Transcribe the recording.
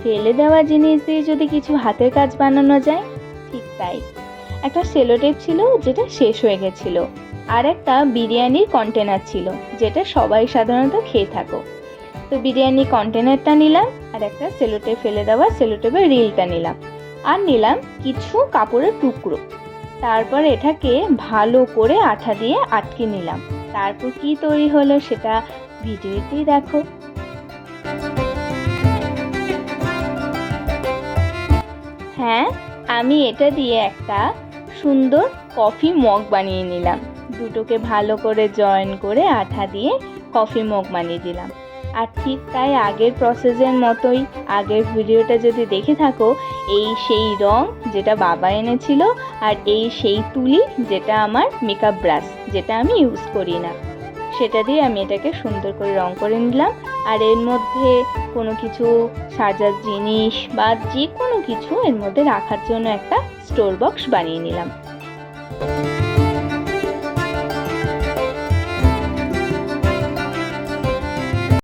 ফেলে দেওয়া জিনিস দিয়ে যদি কিছু হাতের কাজ বানানো যায়, ঠিক তাই। একটা সেলো টেপ ছিল যেটা শেষ হয়ে গেছিল, আর একটা বিরিয়ানির কন্টেনার ছিল যেটা সবাই সাধারণত খেয়ে থাকো। তো বিরিয়ানি কন্টেনারটা নিলাম, আর একটা সেলো টেপ ফেলে দেওয়া সেলো টেপের রিলটা নিলাম, আর নিলাম কিছু কাপড়ের টুকরো। তারপর এটাকে ভালো করে আঠা দিয়ে আটকে নিলাম। তারপর কি তৈরি হলো সেটা ভিডিওতেই দেখো। হ্যাঁ, আমি এটা দিয়ে একটা সুন্দর কফি মগ বানিয়ে নিলাম। দুটোকে ভালো করে জয়েন করে আঠা দিয়ে কফি মগ বানিয়ে দিলাম। আর ঠিক তাই আগের প্রসেসের মতোই, আগের ভিডিওটা যদি দেখে থাকো, এই সেই রং যেটা বাবা এনেছিল, আর এই সেই তুলি যেটা আমার মেকআপ ব্রাশ, যেটা আমি ইউজ করি না, সেটা দিয়ে আমি এটাকে সুন্দর করে রং করে নিলাম। আর এর মধ্যে কোনো কিছু সাজার জিনিস বা যে কোনো কিছু এর মধ্যে রাখার জন্য একটা স্টোর বক্স বানিয়ে নিলাম।